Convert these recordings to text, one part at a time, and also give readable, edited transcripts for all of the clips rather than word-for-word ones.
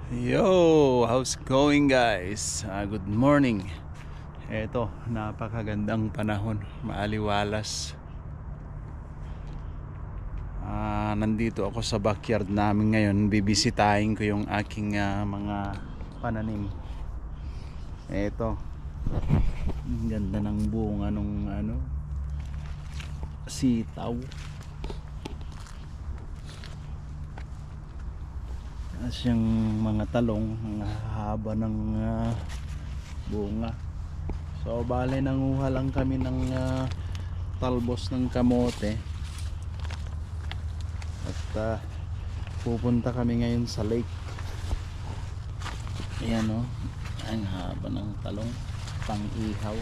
Yo, how's it going guys? Good morning. Eto, napakagandang panahon, maaliwalas. Nandito ako sa backyard namin ngayon. Bibisitahin ko yung aking mga pananim. Eto, ang ganda ng bunga nung sitaw. Siyang mga talong, ang haba ng bunga. So bale nanguha lang kami ng talbos ng kamote at pupunta kami ngayon sa lake. Ayan o, ang haba ng talong, pang ihaw.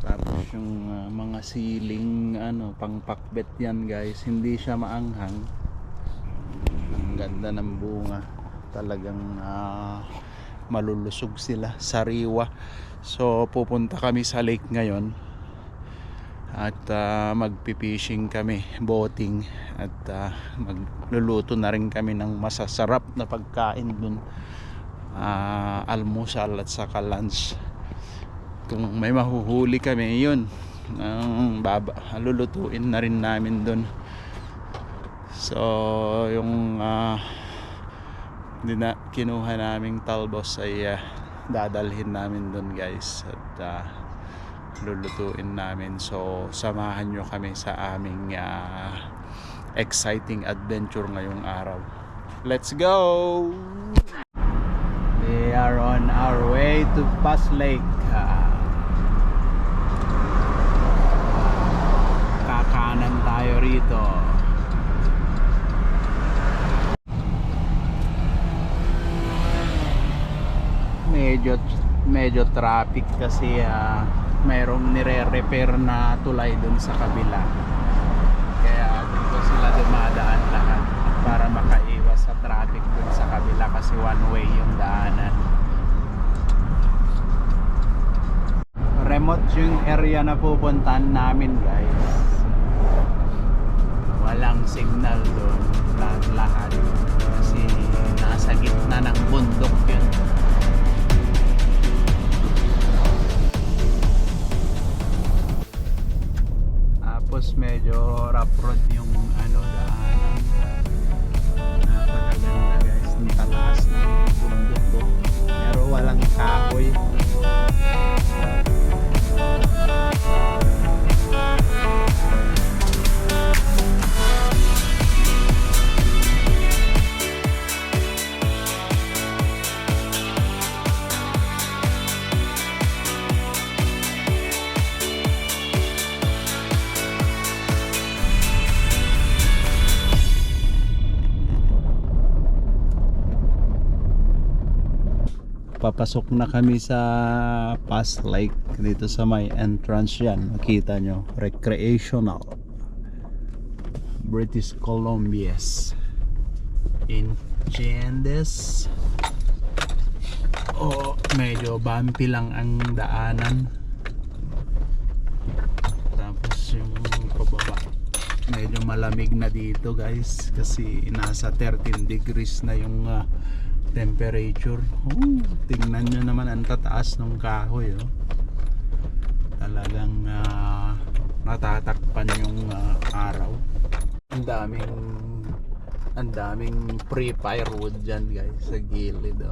Tapos yung mga siling pang pakbet yan guys, hindi siya maanghang. Ang ganda ng bunga, talagang malulusog sila, sariwa. So pupunta kami sa lake ngayon at magpipishing kami, boating, at magluluto na rin kami ng masasarap na pagkain dun, almusal at saka lunch. Kung may mahuhuli kami, yun lulutuin na rin namin dun. So yung kinuha naming talbos ay dadalhin namin dun guys, at lulutuin namin. So samahan nyo kami sa aming exciting adventure ngayong araw. Let's go! We are on our way to Pass Lake. Kakanan tayo rito. Medyo traffic kasi mayroong nire-repair na tulay dun sa kabila. Kaya dito sila dumadaan lahat para makaiwas sa traffic dun sa kabila kasi one way yung daanan. Remote yung area na pupuntahan namin guys. Walang signal doon, lahat kasi nasa gitna ng bundok yun. Tapos medyo rough road yung daanan. Napakaganda guys, ang talas ng bundok ko, pero walang kahoy. Papasok na kami sa Pass Lake, dito sa may entrance yan. Makita nyo, recreational British Columbia in Chendes. Medyo bumpy lang ang daanan. Tapos yung pababa, medyo malamig na dito guys kasi nasa 13 degrees na yung temperature. Tingnan nyo naman ang tataas ng kahoy. Talagang natatakpan yung araw. Ang daming pre-firewood dyan guys sa gilid.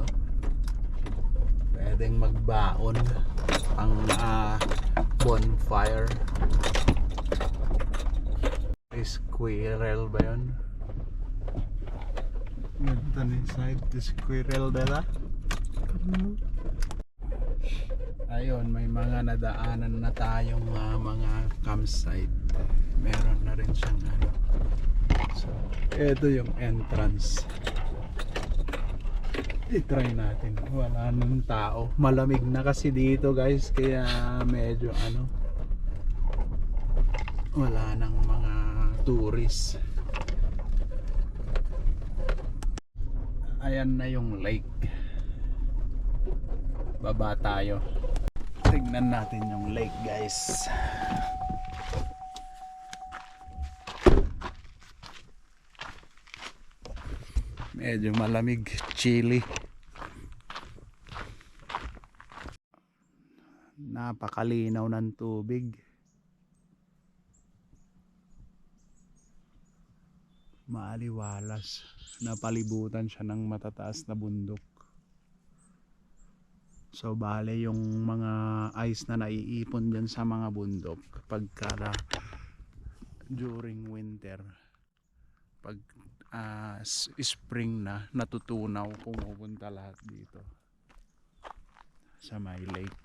Pwedeng magbaon ang bonfire. Squirrel ba yun? Ganda na inside the squirrel dala. Ayun, may mga nadaanan na tayong mga campsite. Meron na rin siyang So, ito yung entrance. I-try natin. Wala nang tao. Malamig na kasi dito guys, kaya medyo wala nang mga tourists. Ayan na yung lake. Baba tayo. Tignan natin yung lake guys. Medyo malamig, chilly. Napakalinaw ng tubig. Maaliwalas. Napalibutan siya ng matataas na bundok. So bale yung mga ice na naiipon dyan sa mga bundok pagka during winter, pag spring na, natutunaw, pumupunta lahat dito sa may lake.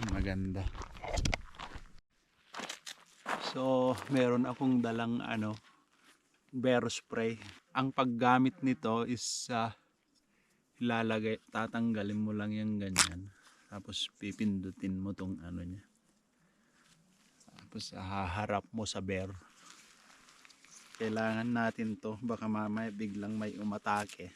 Maganda. So meron akong dalang bear spray. Ang paggamit nito is tatanggalin mo lang yung ganyan, tapos pipindutin mo tong niya, tapos haharap mo sa bear. Kailangan natin to, baka mamaya biglang may umatake.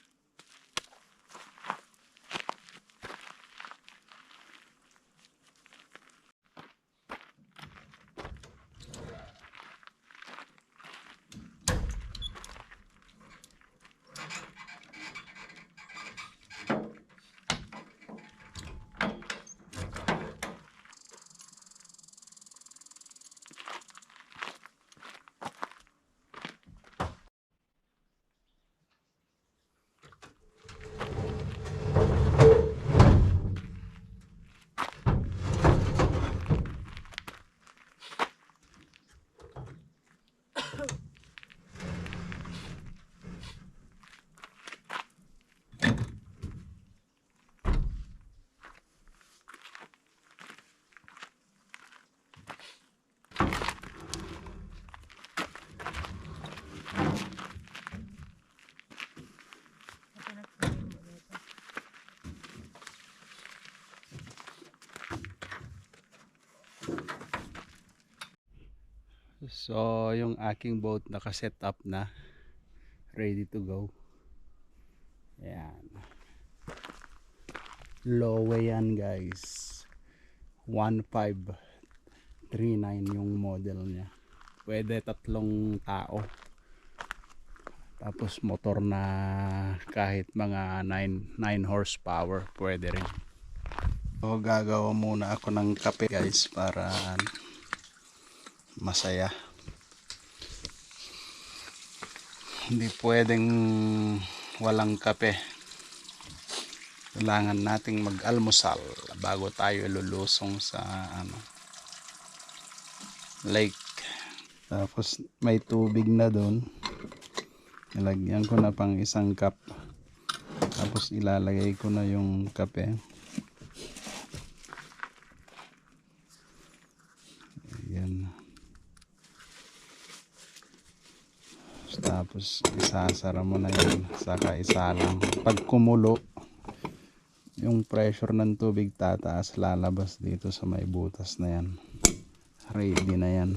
So yung aking boat naka-set up na, ready to go. Ayan, Lowe yan guys, 1539 yung model nya. Pwede 3 tao, tapos motor na kahit mga 9 horsepower pwede rin. So gagawa muna ako ng kape guys para masaya. Hindi pwedeng walang kape. Kailangan nating mag-almusal bago tayo lulusong sa lake. Tapos may tubig na doon. Nilagyan ko na pang 1 cup. Tapos ilalagay ko na yung kape. Ayan. Tapos isasara mo na yun, saka isa lang. Pag kumulo yung pressure ng tubig, tataas, lalabas dito sa may butas na yan. Ready na yan.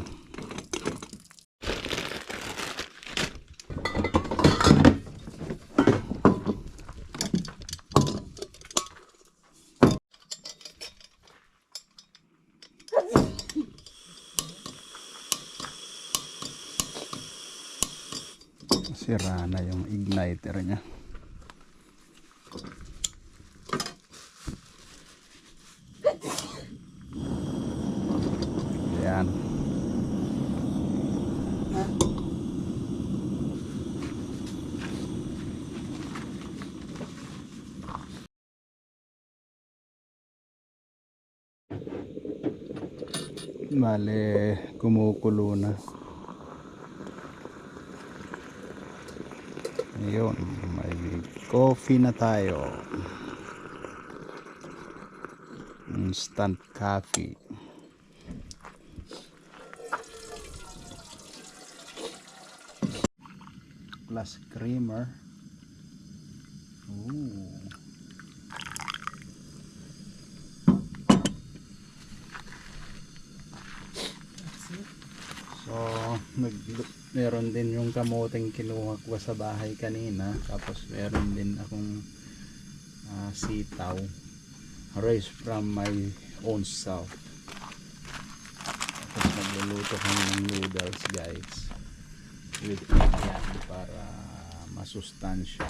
Sira na yung igniter nya. Ayan. Bale, kumukulo na. Ayun, may coffee na tayo. Instant coffee. Plus creamer. Ooh. So, meron din yung kamoteng kinuha ko sa bahay kanina. Tapos meron din akong sitaw, raised from my own self. Tapos magluluto kami ng noodles guys with egg yan para masustansya.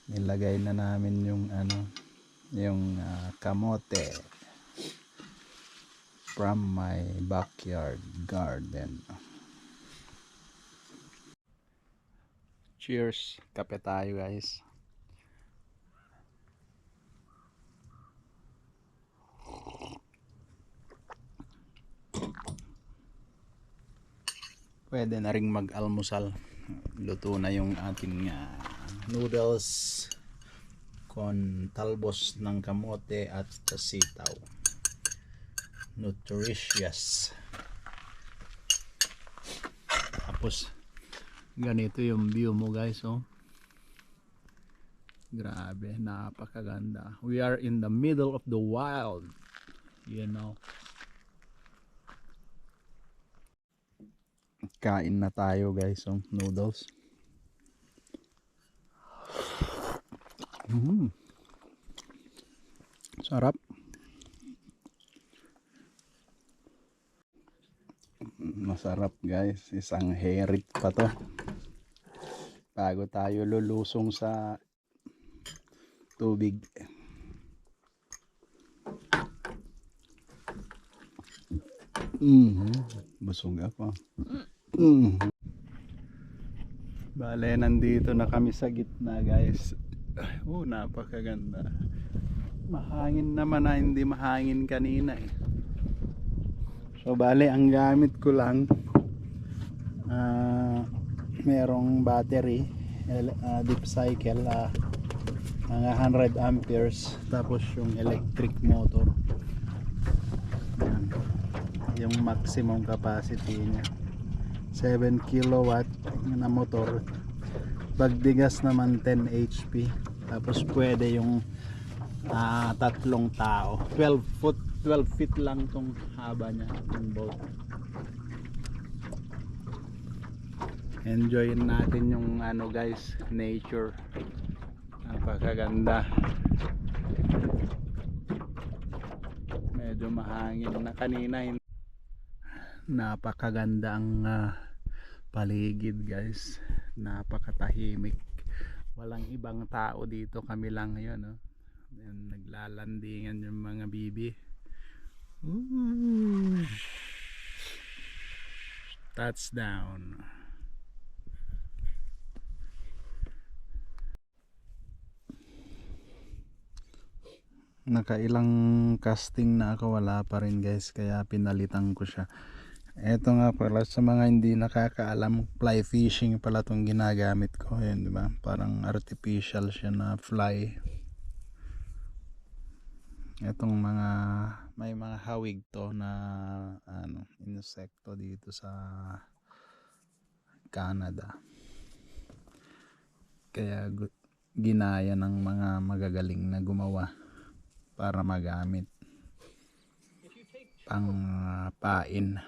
Nilagay na namin yung kamote from my backyard garden. Cheers, kape tayo guys. Pwede na ring mag-almusal. Luto na yung ating noodles con talbos ng kamote at sitaw. Nutritious. Tapos ganito yung view mo guys, oh. Grabe, napakaganda. We are in the middle of the wild, you know. Kain na tayo guys, oh, noodles. Sarap. Masarap guys, isang herit pa to bago tayo lulusong sa tubig. Busog ako. Bale, nandito na kami sa gitna guys. Napakaganda. Mahangin naman na hindi mahangin kanina eh. So bale, ang gamit ko lang merong battery, deep cycle, mga 100 amperes, tapos yung electric motor. Yan. Yung maximum capacity niya 7 kilowatt na motor. Bagbigas naman 10 HP. Tapos pwede yung tatlong tao. 12 feet lang tong haba niya, yung boat. Enjoyin natin yung guys, nature. Napakaganda. Medyo mahangin na kanina. Napakaganda ang paligid guys. Napakatahimik. Walang ibang tao dito, kami lang ngayon, oh. Naglalandingan yung mga bibi. Touchdown. Nakailang casting na ako, wala pa rin guys, kaya pinalitan ko siya. Eto nga pala, sa mga hindi nakakaalam, fly fishing pala tong ginagamit ko. Ayan, diba? Parang artificial siya na fly. Etong may mga hawig to na insekto dito sa Canada. Kaya ginaya ng mga magagaling na gumawa para magamit pang pain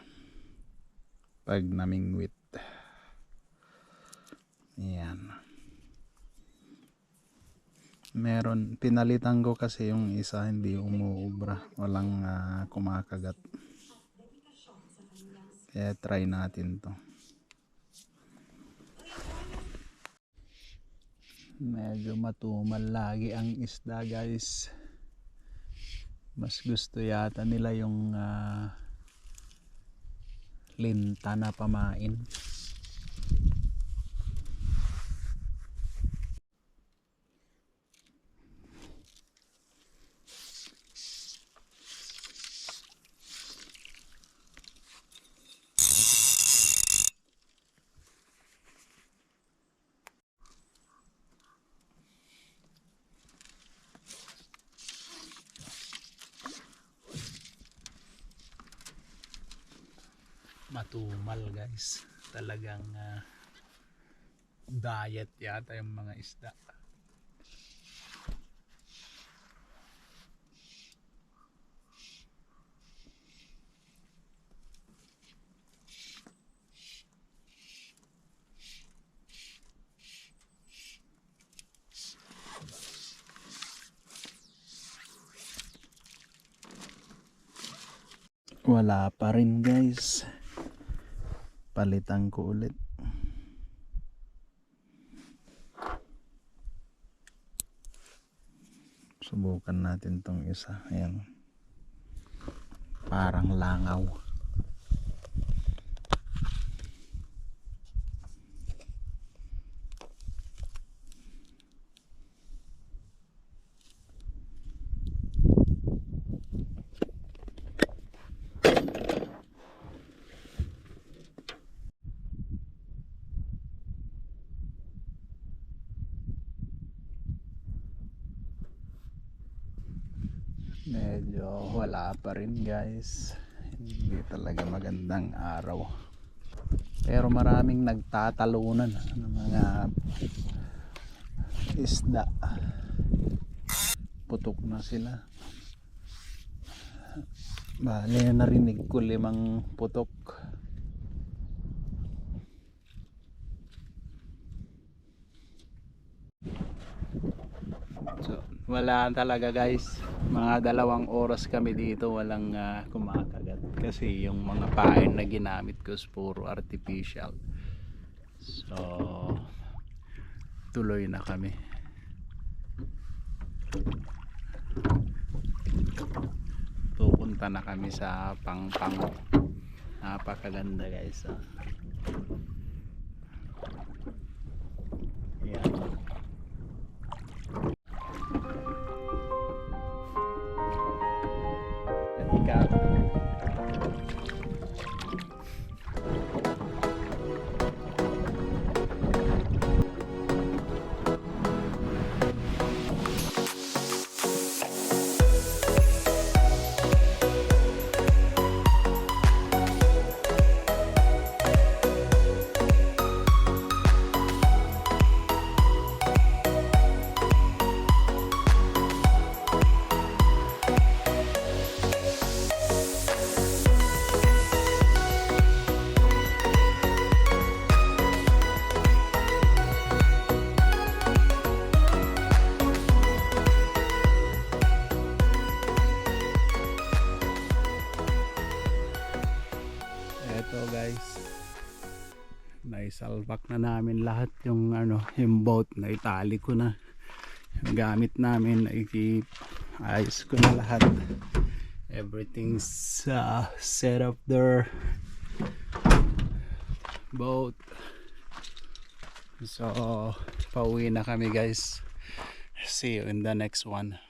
pag namingwit. Yan. Pinalitan ko kasi yung isa hindi umuubra, walang kumakagat. Kaya try natin to. Medyo matumal lagi ang isda guys. Mas gusto yata nila yung linta na pamain. Matumal guys, talagang diet yata yung mga isda. Wala pa rin guys. Palitan ko ulit. Subukan natin tong isa. Ayan. Parang langaw. Medyo wala pa rin guys. Hindi talaga magandang araw. Pero maraming nagtatalunan ng mga isda. Putok na sila. Bale, narinig ko 5 putok. So, wala talaga guys. Mga 2 oras kami dito walang kumakagat. Kasi yung mga pain na ginamit ko is puro artificial. So, tuloy na kami. Pupunta na kami sa Pangpang. Napakaganda guys. Yan. Ikaw. Eto guys, naisalpak na namin lahat yung yung boat na itali ko na. Yung gamit namin ayos ko na lahat. Everything's set up there. Boat. So pauwi na kami guys. See you in the next one.